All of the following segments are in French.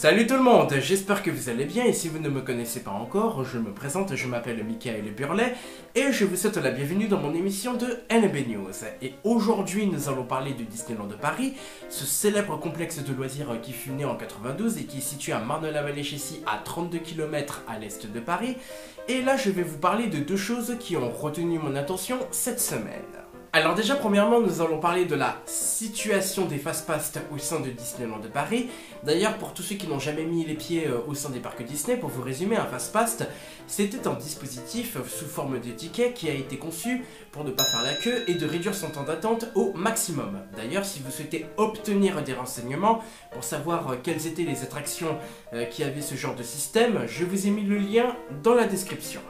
Salut tout le monde, j'espère que vous allez bien et si vous ne me connaissez pas encore, je me présente, je m'appelle Michael Burlet et je vous souhaite la bienvenue dans mon émission de NB News. Et aujourd'hui nous allons parler du Disneyland de Paris, ce célèbre complexe de loisirs qui fut né en 92 et qui est situé à Marne-la-Vallée-Chessy à 32 km à l'est de Paris. Et là je vais vous parler de deux choses qui ont retenu mon attention cette semaine. Alors déjà, premièrement, nous allons parler de la situation des fast-pass au sein de Disneyland de Paris. D'ailleurs, pour tous ceux qui n'ont jamais mis les pieds au sein des parcs Disney, pour vous résumer, un fast-pass, c'était un dispositif sous forme de ticket qui a été conçu pour ne pas faire la queue et de réduire son temps d'attente au maximum. D'ailleurs, si vous souhaitez obtenir des renseignements pour savoir quelles étaient les attractions qui avaient ce genre de système, je vous ai mis le lien dans la description.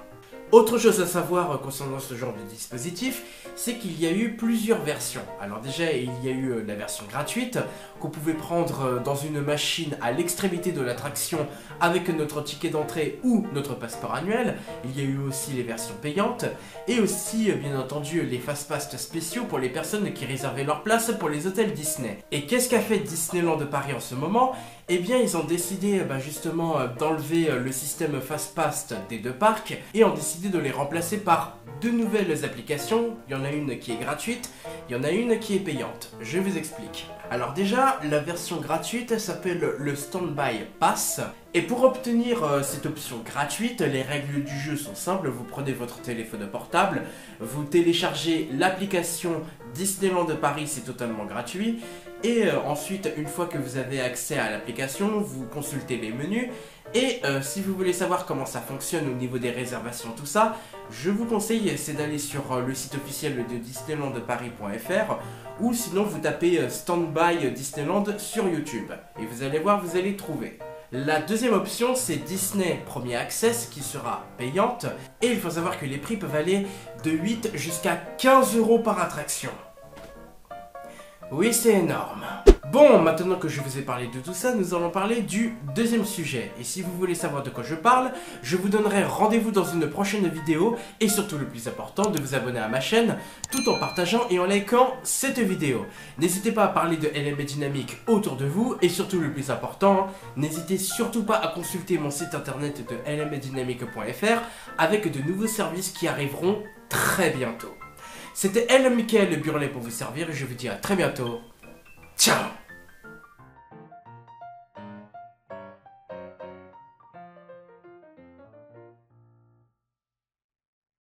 Autre chose à savoir concernant ce genre de dispositif, c'est qu'il y a eu plusieurs versions. Alors déjà, il y a eu la version gratuite, qu'on pouvait prendre dans une machine à l'extrémité de l'attraction avec notre ticket d'entrée ou notre passeport annuel. Il y a eu aussi les versions payantes, et aussi, bien entendu, les fast-pass spéciaux pour les personnes qui réservaient leur place pour les hôtels Disney. Et qu'est-ce qu'a fait Disneyland de Paris en ce moment ? Eh bien, ils ont décidé justement d'enlever le système fast-pass des deux parcs et ont décidé de les remplacer par deux nouvelles applications. Il y en a une qui est gratuite, il y en a une qui est payante. Je vous explique. Alors déjà, la version gratuite s'appelle le Standby Pass. Et pour obtenir cette option gratuite, les règles du jeu sont simples. Vous prenez votre téléphone portable, vous téléchargez l'application Disneyland de Paris, c'est totalement gratuit. Et ensuite, une fois que vous avez accès à l'application, vous consultez les menus. Et si vous voulez savoir comment ça fonctionne au niveau des réservations, tout ça, je vous conseille c'est d'aller sur le site officiel de disneylandparis.fr ou sinon vous tapez Standby Disneyland sur YouTube. Et vous allez voir, vous allez trouver. La deuxième option, c'est Disney Premier Access qui sera payante. Et il faut savoir que les prix peuvent aller de 8 jusqu'à 15 € par attraction. Oui, c'est énorme. Bon, maintenant que je vous ai parlé de tout ça, nous allons parler du deuxième sujet. Et si vous voulez savoir de quoi je parle, je vous donnerai rendez-vous dans une prochaine vidéo. Et surtout le plus important, de vous abonner à ma chaîne, tout en partageant et en likant cette vidéo. N'hésitez pas à parler de LMB Dynamique autour de vous. Et surtout le plus important, n'hésitez surtout pas à consulter mon site internet de lmbdynamique.fr avec de nouveaux services qui arriveront très bientôt. C'était Michael Burlet pour vous servir et je vous dis à très bientôt. Ciao!